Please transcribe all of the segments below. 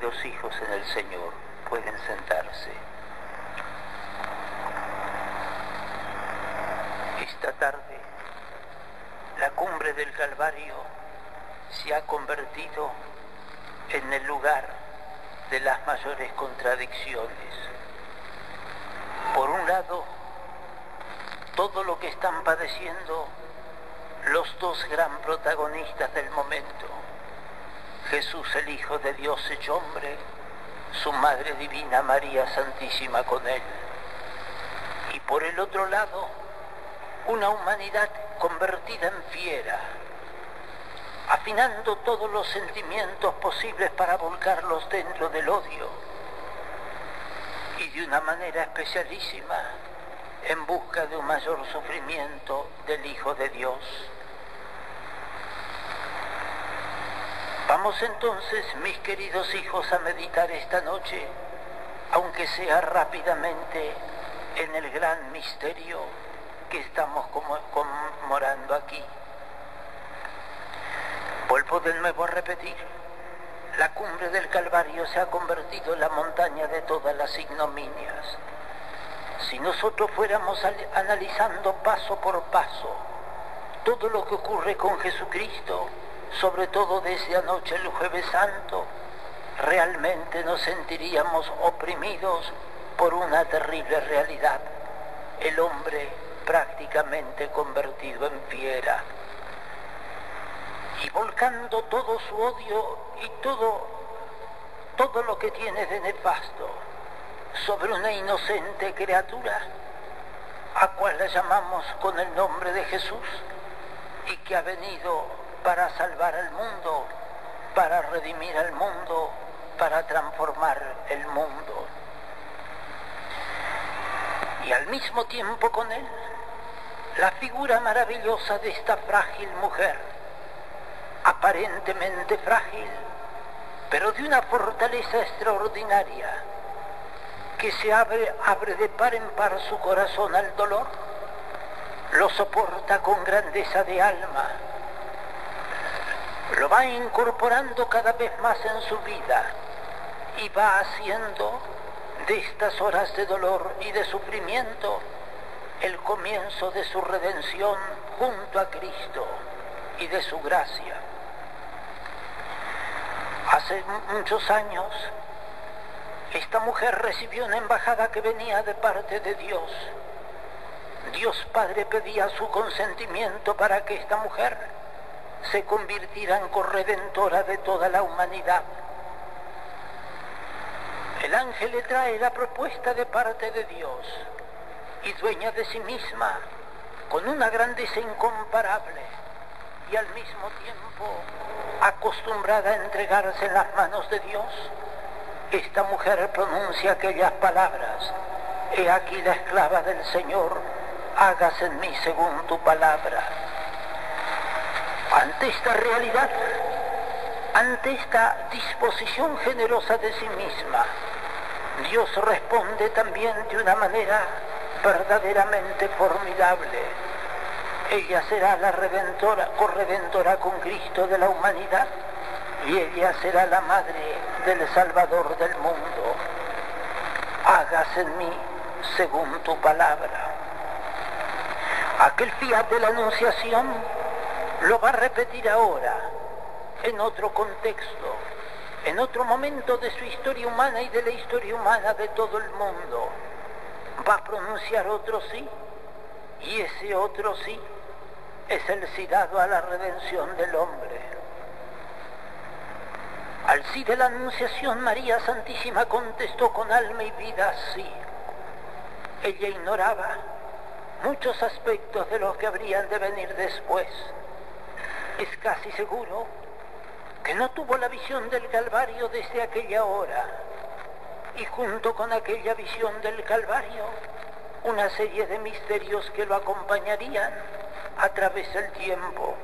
queridos hijos en el Señor, pueden sentarse. Esta tarde, la cumbre del Calvario se ha convertido en el lugar de las mayores contradicciones. Por un lado, todo lo que están padeciendo los dos gran protagonistas del momento, Jesús el Hijo de Dios hecho hombre, su Madre Divina María Santísima con él. Y por el otro lado, una humanidad convertida en fiera, afinando todos los sentimientos posibles para volcarlos dentro del odio, y de una manera especialísima en busca de un mayor sufrimiento del Hijo de Dios. Vamos entonces, mis queridos hijos, a meditar esta noche, aunque sea rápidamente, en el gran misterio que estamos conmemorando aquí. Vuelvo de nuevo a repetir, la cumbre del Calvario se ha convertido en la montaña de todas las ignominias. Si nosotros fuéramos analizando paso por paso todo lo que ocurre con Jesucristo, sobre todo desde anoche el Jueves Santo, realmente nos sentiríamos oprimidos por una terrible realidad: el hombre prácticamente convertido en fiera, y volcando todo su odio y todo lo que tiene de nefasto sobre una inocente criatura, a cual la llamamos con el nombre de Jesús, y que ha venido para salvar al mundo, para redimir al mundo, para transformar el mundo. Y al mismo tiempo con él, la figura maravillosa de esta frágil mujer, aparentemente frágil, pero de una fortaleza extraordinaria, que se abre de par en par su corazón al dolor, lo soporta con grandeza de alma, lo va incorporando cada vez más en su vida y va haciendo de estas horas de dolor y de sufrimiento el comienzo de su redención junto a Cristo y de su gracia. Hace muchos años, esta mujer recibió una embajada que venía de parte de Dios. Dios Padre pedía su consentimiento para que esta mujer se convirtiera en corredentora de toda la humanidad. El ángel le trae la propuesta de parte de Dios, y dueña de sí misma, con una grandeza incomparable, y al mismo tiempo acostumbrada a entregarse en las manos de Dios, esta mujer pronuncia aquellas palabras: he aquí la esclava del Señor, hágase en mí según tu palabra. Ante esta realidad, ante esta disposición generosa de sí misma, Dios responde también de una manera verdaderamente formidable. Ella será la corredentora con Cristo de la humanidad, y ella será la madre del Salvador del mundo. Hágase en mí según tu palabra. Aquel fiat de la Anunciación lo va a repetir ahora, en otro contexto, en otro momento de su historia humana y de la historia humana de todo el mundo. Va a pronunciar otro sí, y ese otro sí es el sí dado a la redención del hombre. Al sí de la Anunciación, María Santísima contestó con alma y vida sí. Ella ignoraba muchos aspectos de los que habrían de venir después. Es casi seguro que no tuvo la visión del Calvario desde aquella hora, y junto con aquella visión del Calvario, una serie de misterios que lo acompañarían a través del tiempo.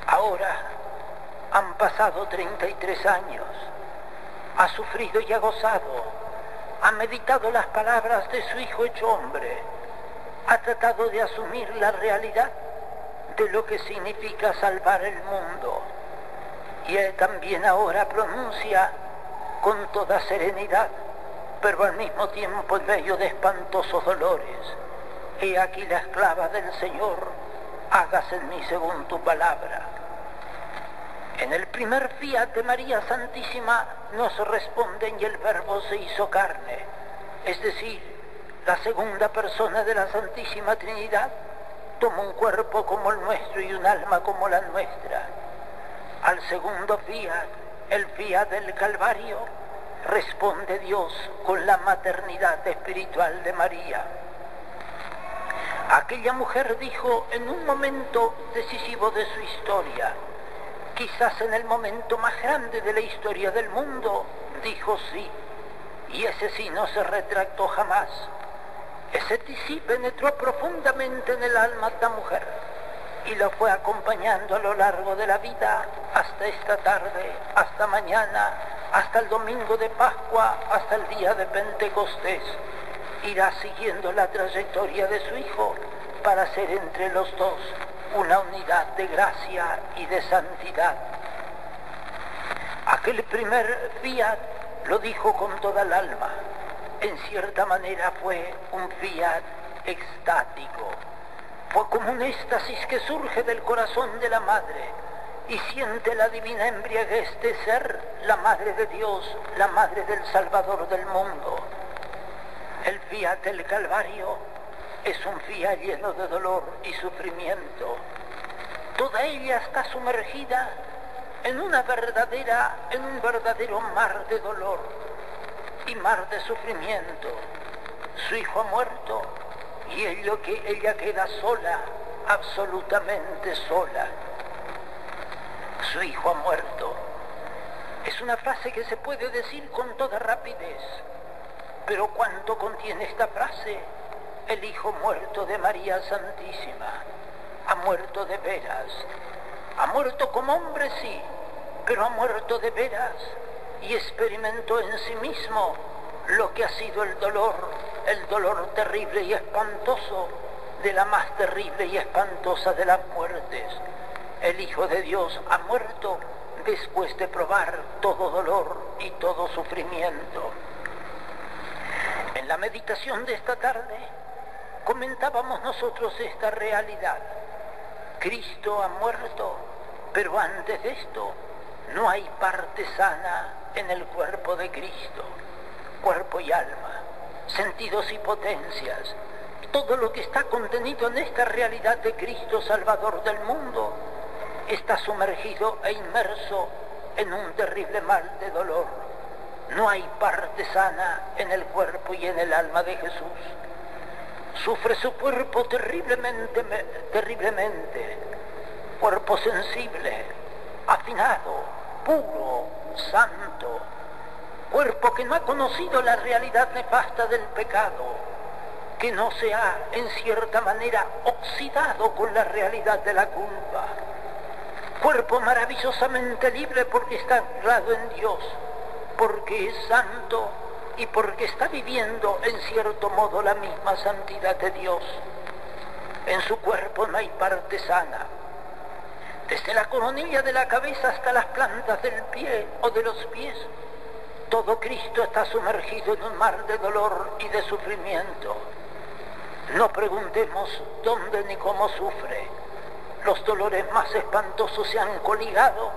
Ahora han pasado 33 años, ha sufrido y ha gozado, ha meditado las palabras de su Hijo hecho hombre, ha tratado de asumir la realidad de lo que significa salvar el mundo. y él también ahora pronuncia con toda serenidad, pero al mismo tiempo en medio de espantosos dolores: he aquí la esclava del Señor, hágase en mí según tu palabra. En el primer fiat de María Santísima nos responden y el Verbo se hizo carne, es decir, la segunda persona de la Santísima Trinidad toma un cuerpo como el nuestro y un alma como la nuestra. Al segundo fiat, el fiat del Calvario, responde Dios con la maternidad espiritual de María. Aquella mujer dijo en un momento decisivo de su historia, quizás en el momento más grande de la historia del mundo, dijo sí, y ese sí no se retractó jamás. Ese sí penetró profundamente en el alma de la mujer y lo fue acompañando a lo largo de la vida hasta esta tarde, hasta mañana, hasta el domingo de Pascua, hasta el día de Pentecostés. Irá siguiendo la trayectoria de su Hijo para ser entre los dos una unidad de gracia y de santidad. Aquel primer fiat lo dijo con toda el alma. En cierta manera fue un fiat extático. Fue como un éxtasis que surge del corazón de la madre y siente la divina embriaguez de ser la madre de Dios, la madre del Salvador del mundo. El fiat del Calvario es un fiat lleno de dolor y sufrimiento. Toda ella está sumergida en un verdadero mar de dolor y mar de sufrimiento. Su hijo ha muerto y ella queda sola, absolutamente sola. Su hijo ha muerto. Es una frase que se puede decir con toda rapidez, pero ¿cuánto contiene esta frase? El hijo muerto de María Santísima. Ha muerto de veras. Ha muerto como hombre, sí, pero ha muerto de veras y experimentó en sí mismo lo que ha sido el dolor terrible y espantoso de la más terrible y espantosa de las muertes. El Hijo de Dios ha muerto después de probar todo dolor y todo sufrimiento. En la meditación de esta tarde comentábamos nosotros esta realidad. Cristo ha muerto, pero antes de esto no hay parte sana en el cuerpo de Cristo. Cuerpo y alma, sentidos y potencias, todo lo que está contenido en esta realidad de Cristo Salvador del mundo está sumergido e inmerso en un terrible mal de dolor. No hay parte sana en el cuerpo y en el alma de Jesús. Sufre su cuerpo terriblemente, cuerpo sensible, afinado, puro, santo, cuerpo que no ha conocido la realidad nefasta del pecado, que no se ha, en cierta manera, oxidado con la realidad de la culpa. Cuerpo maravillosamente libre porque está anclado en Dios, porque es santo y porque está viviendo en cierto modo la misma santidad de Dios. En su cuerpo no hay parte sana. Desde la coronilla de la cabeza hasta las plantas del pie o de los pies, todo Cristo está sumergido en un mar de dolor y de sufrimiento. No preguntemos dónde ni cómo sufre. Los dolores más espantosos se han coligado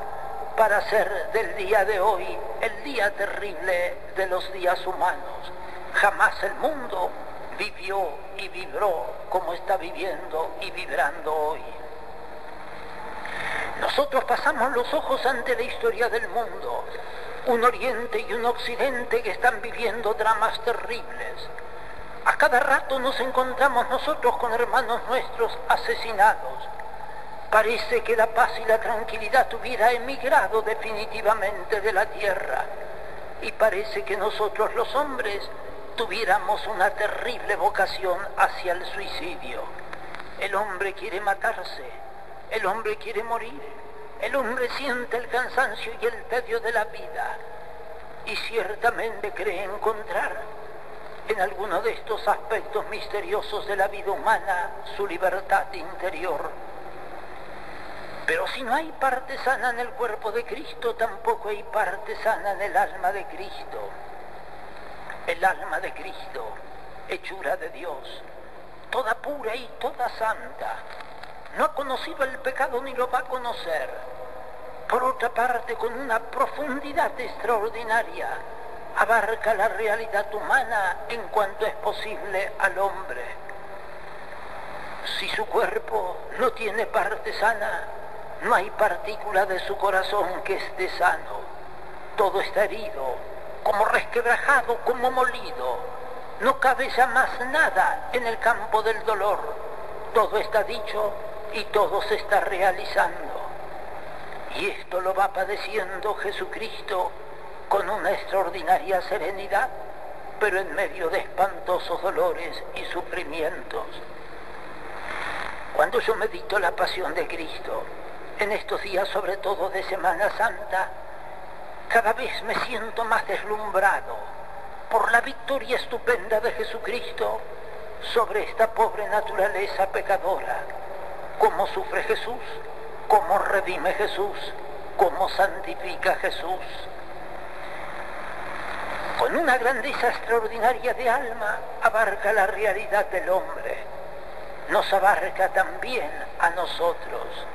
para hacer del día de hoy el día terrible de los días humanos. Jamás el mundo vivió y vibró como está viviendo y vibrando hoy. Nosotros pasamos los ojos ante la historia del mundo, un oriente y un occidente que están viviendo dramas terribles. A cada rato nos encontramos nosotros con hermanos nuestros asesinados. Parece que la paz y la tranquilidad hubiera emigrado definitivamente de la tierra. Y parece que nosotros los hombres tuviéramos una terrible vocación hacia el suicidio. El hombre quiere matarse, el hombre quiere morir, el hombre siente el cansancio y el tedio de la vida. Y ciertamente cree encontrar en alguno de estos aspectos misteriosos de la vida humana su libertad interior. Pero si no hay parte sana en el cuerpo de Cristo, tampoco hay parte sana en el alma de Cristo. El alma de Cristo, hechura de Dios, toda pura y toda santa, no ha conocido el pecado ni lo va a conocer. Por otra parte, con una profundidad extraordinaria, abarca la realidad humana en cuanto es posible al hombre. Si su cuerpo no tiene parte sana, no hay partícula de su corazón que esté sano. Todo está herido, como resquebrajado, como molido. No cabe ya más nada en el campo del dolor. Todo está dicho y todo se está realizando. Y esto lo va padeciendo Jesucristo con una extraordinaria serenidad, pero en medio de espantosos dolores y sufrimientos. Cuando yo medito la pasión de Cristo, en estos días sobre todo de Semana Santa, cada vez me siento más deslumbrado por la victoria estupenda de Jesucristo sobre esta pobre naturaleza pecadora. Cómo sufre Jesús, cómo redime Jesús, cómo santifica Jesús. Con una grandeza extraordinaria de alma abarca la realidad del hombre. Nos abarca también a nosotros.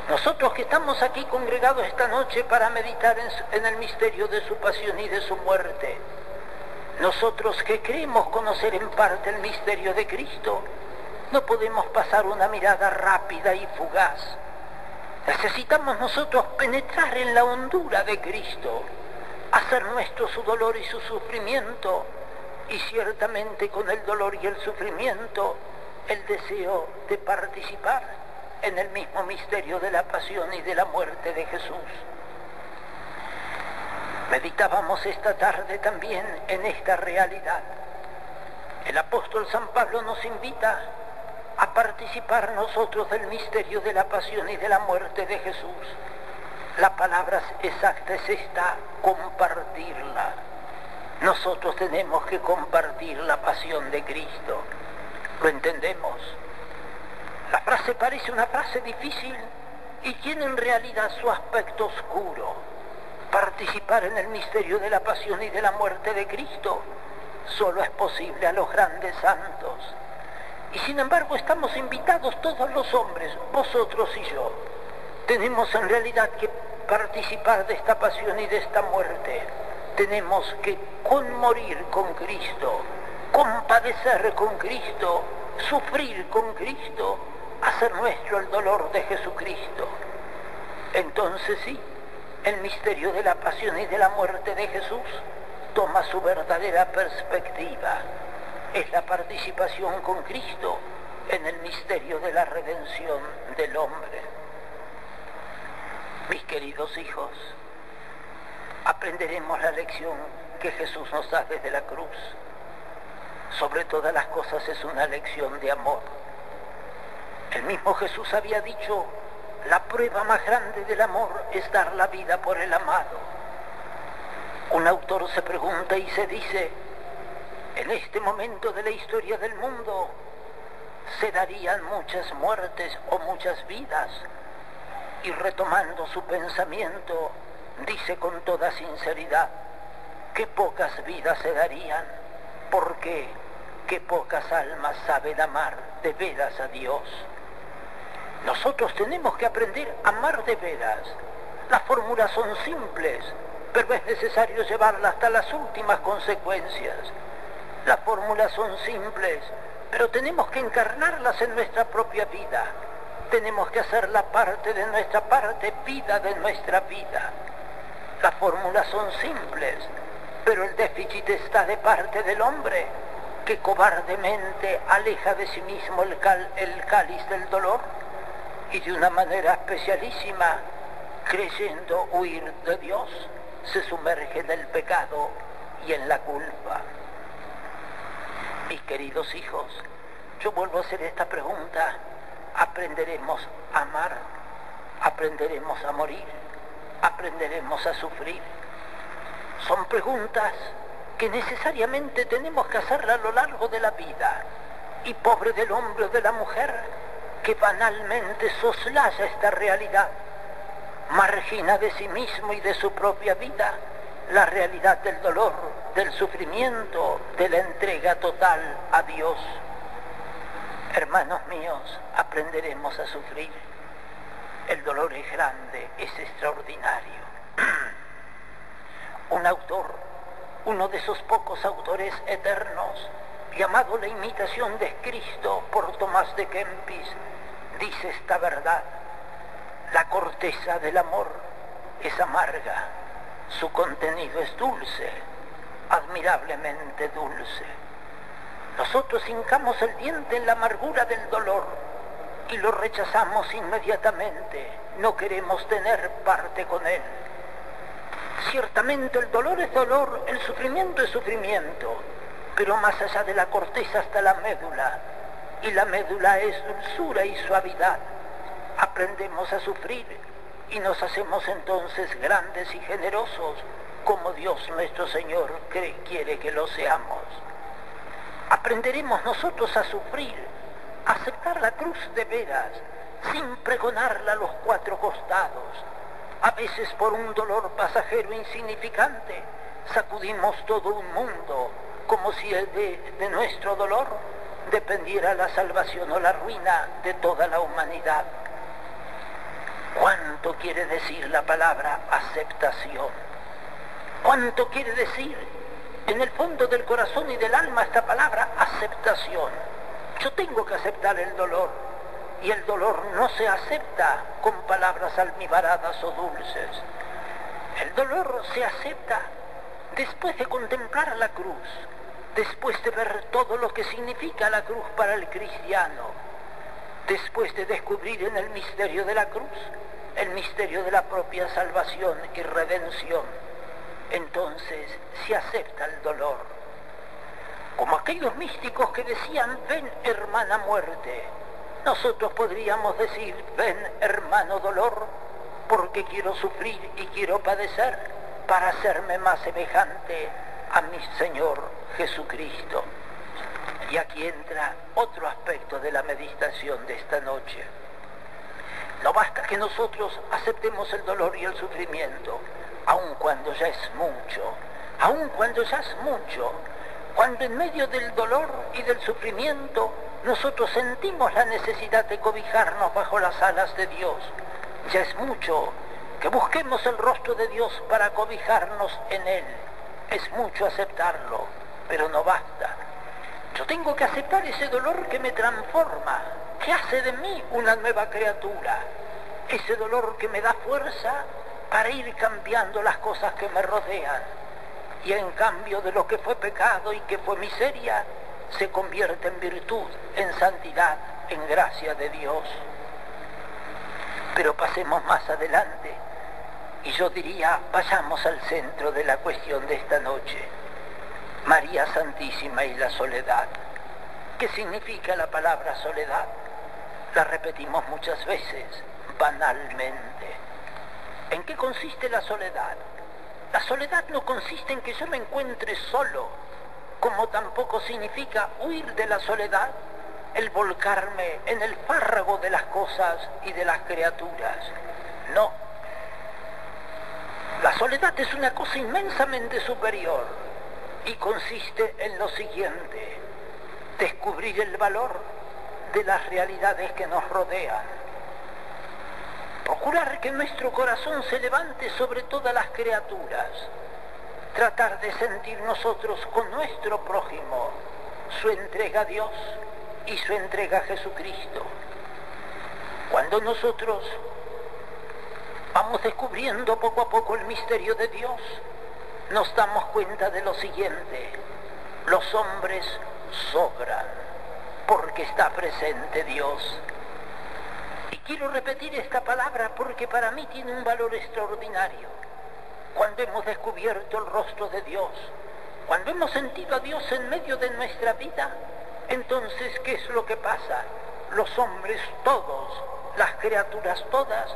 Nosotros que estamos aquí congregados esta noche para meditar en el misterio de su pasión y de su muerte. Nosotros que creemos conocer en parte el misterio de Cristo, no podemos pasar una mirada rápida y fugaz. Necesitamos nosotros penetrar en la hondura de Cristo, hacer nuestro su dolor y su sufrimiento, y ciertamente con el dolor y el sufrimiento, el deseo de participar en el mismo misterio de la pasión y de la muerte de Jesús. Meditábamos esta tarde también en esta realidad. El apóstol San Pablo nos invita a participar nosotros del misterio de la pasión y de la muerte de Jesús. La palabra exacta es esta: compartirla. Nosotros tenemos que compartir la pasión de Cristo. ¿Lo entendemos? La frase parece una frase difícil y tiene en realidad su aspecto oscuro. Participar en el misterio de la pasión y de la muerte de Cristo solo es posible a los grandes santos. Y sin embargo estamos invitados todos los hombres, vosotros y yo. Tenemos en realidad que participar de esta pasión y de esta muerte. Tenemos que conmorir con Cristo, compadecer con Cristo, sufrir con Cristo, hacer nuestro el dolor de Jesucristo. Entonces sí, el misterio de la pasión y de la muerte de Jesús toma su verdadera perspectiva. Es la participación con Cristo en el misterio de la redención del hombre. Mis queridos hijos, aprenderemos la lección que Jesús nos da desde la cruz. Sobre todas las cosas es una lección de amor. El mismo Jesús había dicho: la prueba más grande del amor es dar la vida por el amado. Un autor se pregunta y se dice: en este momento de la historia del mundo se darían muchas muertes o muchas vidas. Y retomando su pensamiento, dice con toda sinceridad: qué pocas vidas se darían, porque qué pocas almas saben amar de veras a Dios. Nosotros tenemos que aprender a amar de veras. Las fórmulas son simples, pero es necesario llevarlas hasta las últimas consecuencias. Las fórmulas son simples, pero tenemos que encarnarlas en nuestra propia vida. Tenemos que hacer la parte de nuestra parte, vida de nuestra vida. Las fórmulas son simples, pero el déficit está de parte del hombre, que cobardemente aleja de sí mismo el cáliz del dolor y de una manera especialísima, creyendo huir de Dios, se sumerge en el pecado y en la culpa. Mis queridos hijos, yo vuelvo a hacer esta pregunta: ¿aprenderemos a amar? ¿Aprenderemos a morir? ¿Aprenderemos a sufrir? Son preguntas que necesariamente tenemos que hacerla a lo largo de la vida. Y pobre del hombre o de la mujer que banalmente soslaya esta realidad, margina de sí mismo y de su propia vida la realidad del dolor, del sufrimiento, de la entrega total a Dios. Hermanos míos, aprenderemos a sufrir. El dolor es grande, es extraordinario. Un autor, uno de esos pocos autores eternos, llamado La imitación de Cristo por Tomás de Kempis, dice esta verdad: la corteza del amor es amarga, su contenido es dulce, admirablemente dulce. Nosotros hincamos el diente en la amargura del dolor y lo rechazamos inmediatamente, no queremos tener parte con él. Ciertamente el dolor es dolor, el sufrimiento es sufrimiento, pero más allá de la corteza está la médula, y la médula es dulzura y suavidad. Aprendemos a sufrir y nos hacemos entonces grandes y generosos, como Dios nuestro Señor quiere que lo seamos. Aprenderemos nosotros a sufrir, a aceptar la cruz de veras, sin pregonarla a los cuatro costados. A veces por un dolor pasajero insignificante sacudimos todo un mundo, como si de nuestro dolor dependiera la salvación o la ruina de toda la humanidad. ¿Cuánto quiere decir la palabra aceptación? ¿Cuánto quiere decir en el fondo del corazón y del alma esta palabra aceptación? Yo tengo que aceptar el dolor, y el dolor no se acepta con palabras almibaradas o dulces. El dolor se acepta después de contemplar la cruz, después de ver todo lo que significa la cruz para el cristiano, después de descubrir en el misterio de la cruz el misterio de la propia salvación y redención. Entonces se acepta el dolor. Como aquellos místicos que decían: ven, hermana muerte, nosotros podríamos decir: ven, hermano dolor, porque quiero sufrir y quiero padecer para hacerme más semejante a mi Señor Jesucristo. Y aquí entra otro aspecto de la meditación de esta noche. No basta que nosotros aceptemos el dolor y el sufrimiento, aun cuando ya es mucho, aun cuando ya es mucho, cuando en medio del dolor y del sufrimiento nosotros sentimos la necesidad de cobijarnos bajo las alas de Dios. Ya es mucho que busquemos el rostro de Dios para cobijarnos en Él. Es mucho aceptarlo, pero no basta. Yo tengo que aceptar ese dolor que me transforma, que hace de mí una nueva criatura. Ese dolor que me da fuerza para ir cambiando las cosas que me rodean. Y en cambio de lo que fue pecado y que fue miseria, se convierte en virtud, en santidad, en gracia de Dios. Pero pasemos más adelante, y yo diría, vayamos al centro de la cuestión de esta noche: María Santísima y la soledad. ¿Qué significa la palabra soledad? La repetimos muchas veces, banalmente. ¿En qué consiste la soledad? La soledad no consiste en que yo me encuentre solo, como tampoco significa huir de la soledad el volcarme en el fárrago de las cosas y de las criaturas. No. La soledad es una cosa inmensamente superior y consiste en lo siguiente: descubrir el valor de las realidades que nos rodean, procurar que nuestro corazón se levante sobre todas las criaturas, tratar de sentir nosotros con nuestro prójimo su entrega a Dios y su entrega a Jesucristo. Cuando nosotros vamos descubriendo poco a poco el misterio de Dios, nos damos cuenta de lo siguiente: los hombres sobran porque está presente Dios. Y quiero repetir esta palabra porque para mí tiene un valor extraordinario. Cuando hemos descubierto el rostro de Dios, cuando hemos sentido a Dios en medio de nuestra vida, entonces, ¿qué es lo que pasa? Los hombres todos, las criaturas todas,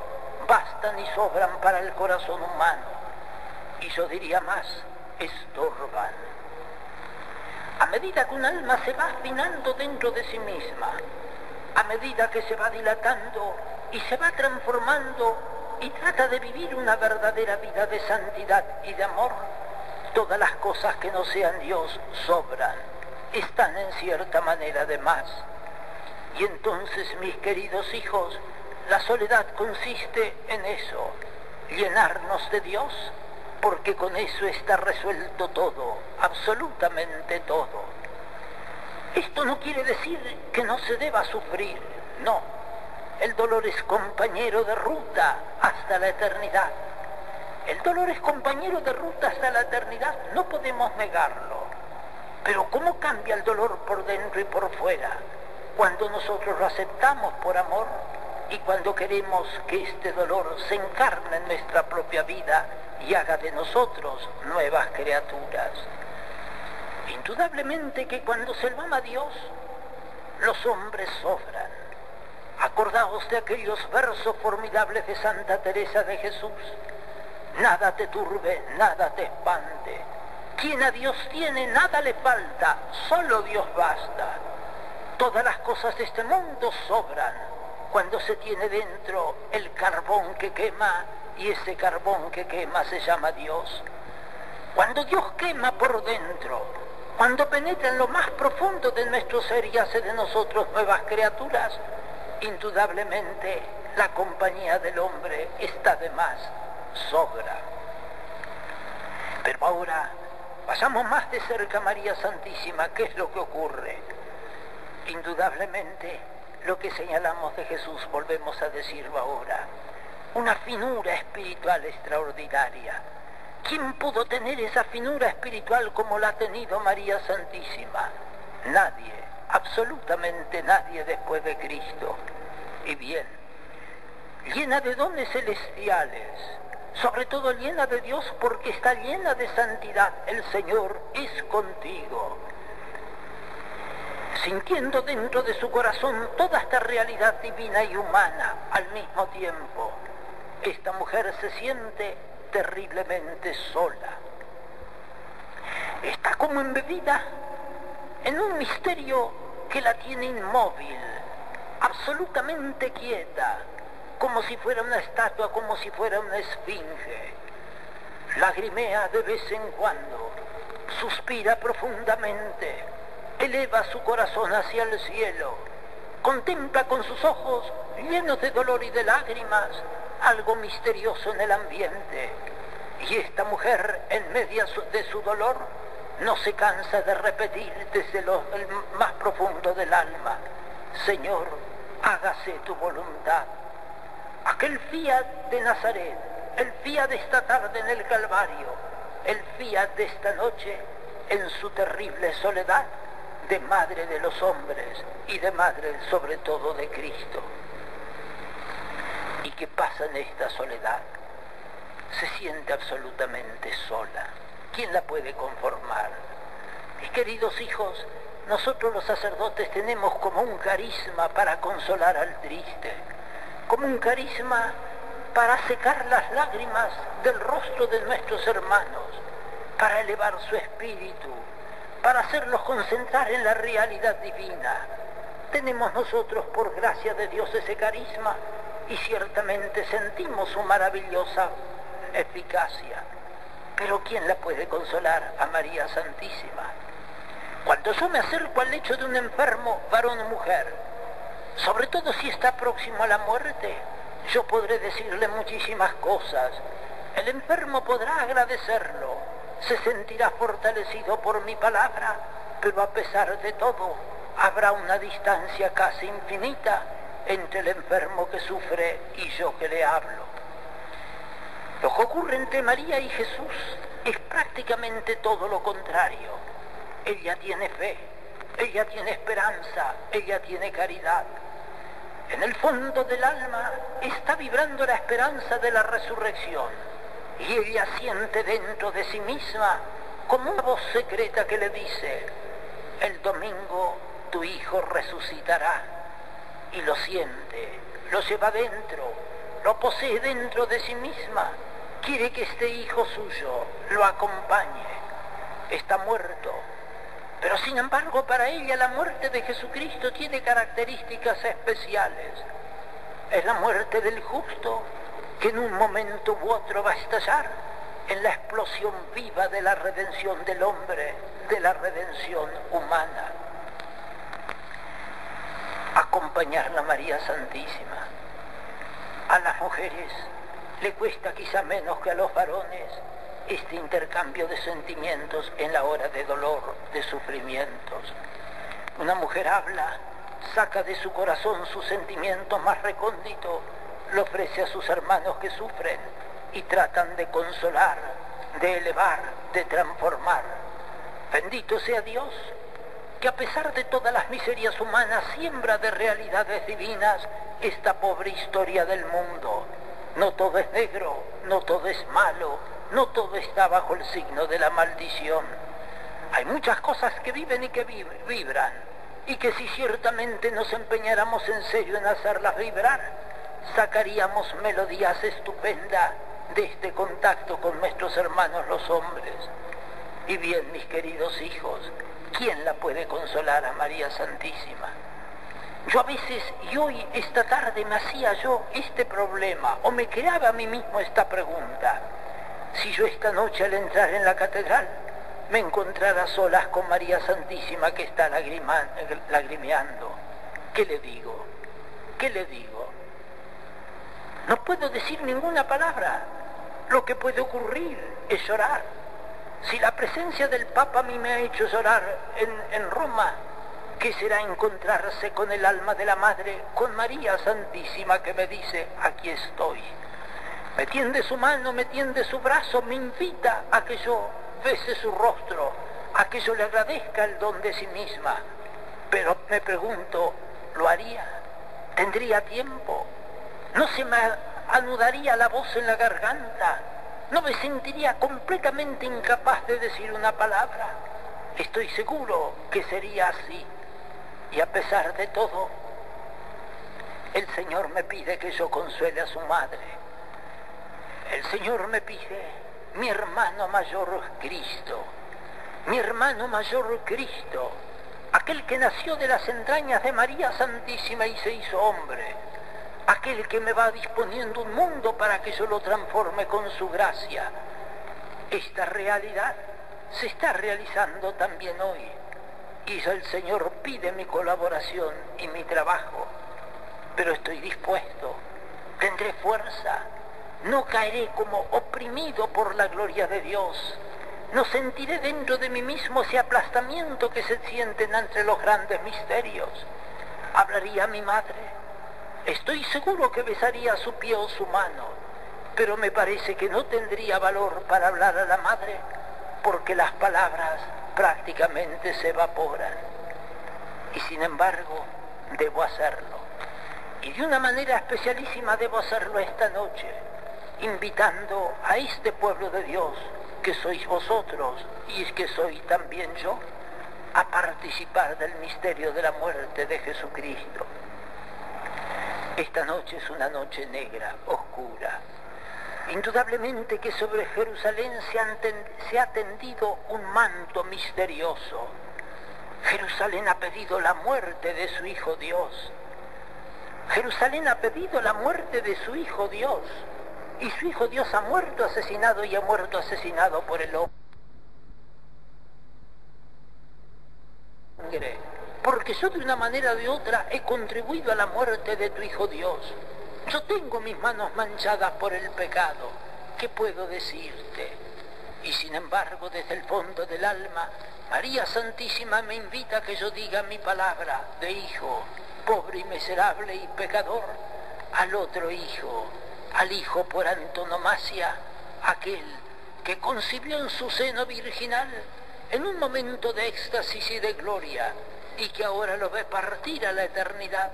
bastan y sobran para el corazón humano. Y yo diría más, estorban. A medida que un alma se va afinando dentro de sí misma, a medida que se va dilatando y se va transformando y trata de vivir una verdadera vida de santidad y de amor, todas las cosas que no sean Dios sobran, están en cierta manera de más. Y entonces, mis queridos hijos, la soledad consiste en eso, llenarnos de Dios, porque con eso está resuelto todo, absolutamente todo. Esto no quiere decir que no se deba sufrir, no. El dolor es compañero de ruta hasta la eternidad. El dolor es compañero de ruta hasta la eternidad, no podemos negarlo. Pero ¿cómo cambia el dolor por dentro y por fuera? Cuando nosotros lo aceptamos por amor y cuando queremos que este dolor se encarne en nuestra propia vida y haga de nosotros nuevas criaturas. Indudablemente que cuando se lo ama a Dios, los hombres sobran. Acordaos de aquellos versos formidables de Santa Teresa de Jesús. Nada te turbe, nada te espante. Quien a Dios tiene, nada le falta, solo Dios basta. Todas las cosas de este mundo sobran cuando se tiene dentro el carbón que quema, y ese carbón que quema se llama Dios. Cuando Dios quema por dentro, cuando penetra en lo más profundo de nuestro ser y hace de nosotros nuevas criaturas, indudablemente la compañía del hombre está de más, sobra. Pero ahora pasamos más de cerca a María Santísima. ¿Qué es lo que ocurre? Indudablemente lo que señalamos de Jesús, volvemos a decirlo ahora, una finura espiritual extraordinaria. ¿Quién pudo tener esa finura espiritual como la ha tenido María Santísima? Nadie, absolutamente nadie después de Cristo. Y bien, llena de dones celestiales, sobre todo llena de Dios porque está llena de santidad. El Señor es contigo. Sintiendo dentro de su corazón toda esta realidad divina y humana al mismo tiempo, esta mujer se siente terriblemente sola. Está como embebida en un misterio que la tiene inmóvil, absolutamente quieta, como si fuera una estatua, como si fuera una esfinge. Lagrimea de vez en cuando, suspira profundamente, eleva su corazón hacia el cielo, contempla con sus ojos llenos de dolor y de lágrimas algo misterioso en el ambiente. Y esta mujer, en medio de su dolor, no se cansa de repetir desde el más profundo del alma: Señor, hágase tu voluntad. Aquel fiat de Nazaret, el fiat de esta tarde en el Calvario, el fiat de esta noche en su terrible soledad, de madre de los hombres y de madre sobre todo de Cristo. ¿Y qué pasa en esta soledad? Se siente absolutamente sola. ¿Quién la puede conformar? Mis queridos hijos, nosotros los sacerdotes tenemos como un carisma para consolar al triste, como un carisma para secar las lágrimas del rostro de nuestros hermanos, para elevar su espíritu, para hacerlos concentrar en la realidad divina. Tenemos nosotros, por gracia de Dios, ese carisma y ciertamente sentimos su maravillosa eficacia. Pero ¿quién la puede consolar? A María Santísima. Cuando yo me acerco al lecho de un enfermo, varón o mujer, sobre todo si está próximo a la muerte, yo podré decirle muchísimas cosas. El enfermo podrá agradecerlo, se sentirá fortalecido por mi palabra, pero a pesar de todo, habrá una distancia casi infinita entre el enfermo que sufre y yo que le hablo. Lo que ocurre entre María y Jesús es prácticamente todo lo contrario. Ella tiene fe, ella tiene esperanza, ella tiene caridad. En el fondo del alma está vibrando la esperanza de la resurrección y ella siente dentro de sí misma como una voz secreta que le dice: el domingo tu hijo resucitará. Y lo siente, lo lleva dentro, lo posee dentro de sí misma. Quiere que este hijo suyo lo acompañe. Está muerto, Pero sin embargo, para ella la muerte de Jesucristo tiene características especiales. Es la muerte del justo que en un momento u otro va a estallar en la explosión viva de la redención del hombre, de la redención humana. Acompañar a María Santísima. A las mujeres le cuesta quizá menos que a los varones este intercambio de sentimientos en la hora de dolor, de sufrimientos. Una mujer habla, saca de su corazón sus sentimientos más recónditos, lo ofrece a sus hermanos que sufren y tratan de consolar, de elevar, de transformar. Bendito sea Dios, que a pesar de todas las miserias humanas siembra de realidades divinas esta pobre historia del mundo. No todo es negro, no todo es malo, no todo está bajo el signo de la maldición. Hay muchas cosas que viven y que vibran, y que si ciertamente nos empeñáramos en serio en hacerlas vibrar, sacaríamos melodías estupendas de este contacto con nuestros hermanos los hombres. Y bien, mis queridos hijos, ¿quién la puede consolar a María Santísima? Yo a veces, y hoy, esta tarde, me hacía yo este problema, o me creaba a mí mismo esta pregunta. Si yo esta noche al entrar en la catedral me encontrara solas con María Santísima que está lagrimeando, ¿qué le digo? ¿Qué le digo? No puedo decir ninguna palabra. Lo que puede ocurrir es llorar. Si la presencia del Papa a mí me ha hecho llorar en Roma, ¿qué será encontrarse con el alma de la Madre, con María Santísima que me dice, aquí estoy? Me tiende su mano, me tiende su brazo, me invita a que yo bese su rostro, a que yo le agradezca el don de sí misma. Pero me pregunto, ¿lo haría? ¿Tendría tiempo? ¿No se me anudaría la voz en la garganta? ¿No me sentiría completamente incapaz de decir una palabra? Estoy seguro que sería así. Y a pesar de todo, el Señor me pide que yo consuele a su madre. El Señor me pide, mi hermano mayor Cristo, mi hermano mayor Cristo, aquel que nació de las entrañas de María Santísima y se hizo hombre, aquel que me va disponiendo un mundo para que yo lo transforme con su gracia. Esta realidad se está realizando también hoy. Y el Señor pide mi colaboración y mi trabajo, pero estoy dispuesto, tendré fuerza, no caeré como oprimido por la gloria de Dios, no sentiré dentro de mí mismo ese aplastamiento que se sienten entre los grandes misterios. Hablaría a mi madre, estoy seguro que besaría su pie o su mano, pero me parece que no tendría valor para hablar a la madre, porque las palabras prácticamente se evaporan. Y sin embargo, debo hacerlo. Y de una manera especialísima debo hacerlo esta noche, invitando a este pueblo de Dios, que sois vosotros y es que soy también yo, a participar del misterio de la muerte de Jesucristo. Esta noche es una noche negra, oscura. Indudablemente que sobre Jerusalén se ha tendido un manto misterioso. Jerusalén ha pedido la muerte de su Hijo Dios. Jerusalén ha pedido la muerte de su Hijo Dios. Y su Hijo Dios ha muerto asesinado y ha muerto asesinado por el hombre. Porque yo de una manera o de otra he contribuido a la muerte de tu Hijo Dios. Yo tengo mis manos manchadas por el pecado. ¿Qué puedo decirte? Y sin embargo, desde el fondo del alma, María Santísima me invita a que yo diga mi palabra de hijo, pobre y miserable y pecador, al otro hijo, al hijo por antonomasia, aquel que concibió en su seno virginal en un momento de éxtasis y de gloria, y que ahora lo ve partir a la eternidad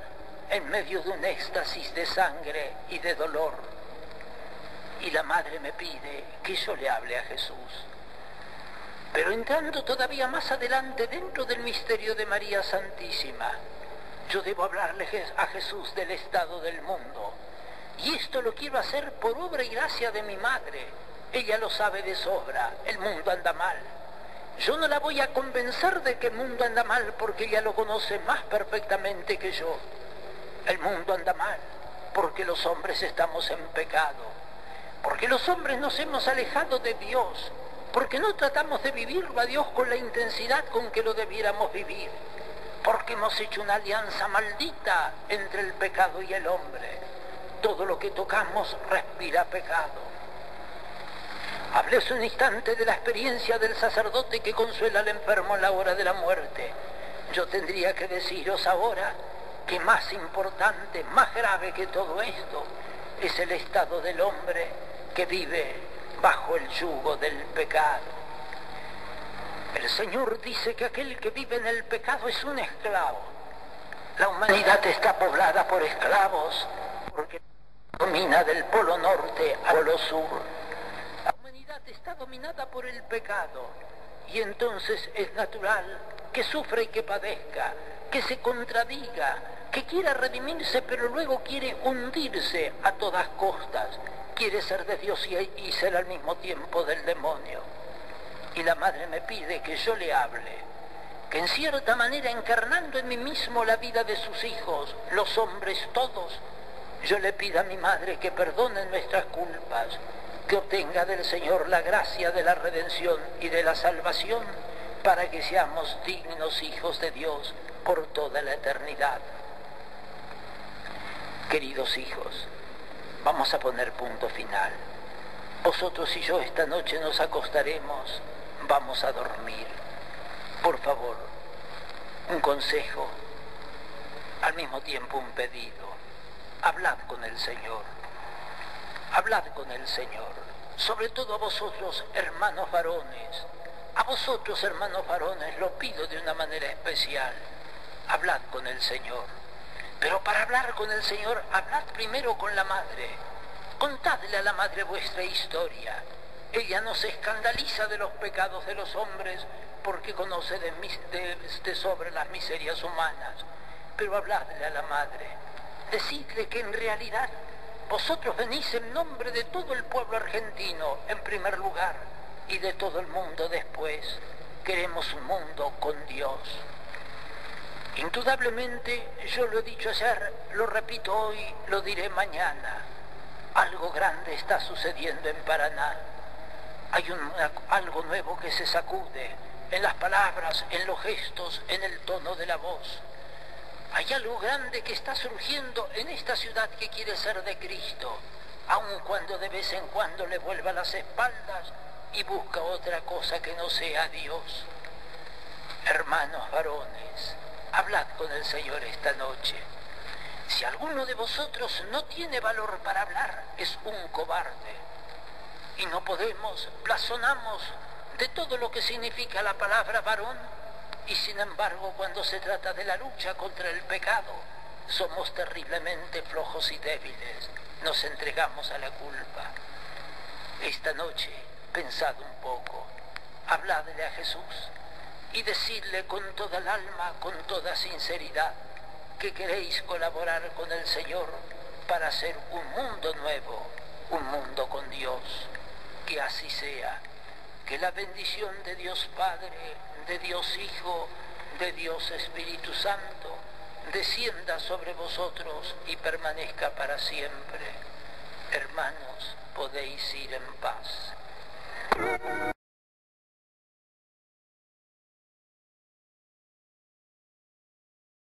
en medio de un éxtasis de sangre y de dolor. Y la madre me pide que yo le hable a Jesús. Pero entrando todavía más adelante dentro del misterio de María Santísima, yo debo hablarle a Jesús del estado del mundo. Y esto lo quiero hacer por obra y gracia de mi madre. Ella lo sabe de sobra, el mundo anda mal. Yo no la voy a convencer de que el mundo anda mal porque ella lo conoce más perfectamente que yo. El mundo anda mal porque los hombres estamos en pecado, porque los hombres nos hemos alejado de Dios, porque no tratamos de vivirlo a Dios con la intensidad con que lo debiéramos vivir, porque hemos hecho una alianza maldita entre el pecado y el hombre. Todo lo que tocamos respira pecado. Hablé hace un instante de la experiencia del sacerdote que consuela al enfermo en la hora de la muerte. Yo tendría que deciros ahora que más importante, más grave que todo esto, es el estado del hombre que vive bajo el yugo del pecado. El Señor dice que aquel que vive en el pecado es un esclavo. La humanidad está poblada por esclavos porque domina del polo norte al polo sur. La humanidad está dominada por el pecado y entonces es natural que sufra y que padezca, que se contradiga, que quiera redimirse pero luego quiere hundirse a todas costas, quiere ser de Dios y ser al mismo tiempo del demonio. Y la madre me pide que yo le hable, que en cierta manera encarnando en mí mismo la vida de sus hijos, los hombres todos, yo le pido a mi madre que perdone nuestras culpas, que obtenga del Señor la gracia de la redención y de la salvación para que seamos dignos hijos de Dios por toda la eternidad. Queridos hijos, vamos a poner punto final. Vosotros y yo esta noche nos acostaremos, vamos a dormir. Por favor, un consejo, al mismo tiempo un pedido. Hablad con el Señor. Hablad con el Señor, sobre todo a vosotros, hermanos varones. A vosotros, hermanos varones, lo pido de una manera especial. Hablad con el Señor. Pero para hablar con el Señor, hablad primero con la madre. Contadle a la madre vuestra historia. Ella no se escandaliza de los pecados de los hombres porque conoce de sobre las miserias humanas. Pero habladle a la madre. Decidle que en realidad vosotros venís en nombre de todo el pueblo argentino, en primer lugar, y de todo el mundo después. Queremos un mundo con Dios. Indudablemente, yo lo he dicho ayer, lo repito hoy, lo diré mañana. Algo grande está sucediendo en Paraná. Hay algo nuevo que se sacude en las palabras, en los gestos, en el tono de la voz. Hay algo grande que está surgiendo en esta ciudad que quiere ser de Cristo, aun cuando de vez en cuando le vuelva las espaldas y busca otra cosa que no sea Dios. Hermanos varones, hablad con el Señor esta noche. Si alguno de vosotros no tiene valor para hablar, es un cobarde. Y no podemos, blasonamos de todo lo que significa la palabra varón, y sin embargo, cuando se trata de la lucha contra el pecado, somos terriblemente flojos y débiles. Nos entregamos a la culpa. Esta noche, pensad un poco, habladle a Jesús y decidle con toda el alma, con toda sinceridad, que queréis colaborar con el Señor para hacer un mundo nuevo, un mundo con Dios. Que así sea. Que la bendición de Dios Padre, de Dios Hijo, de Dios Espíritu Santo, descienda sobre vosotros y permanezca para siempre. Hermanos, podéis ir en paz.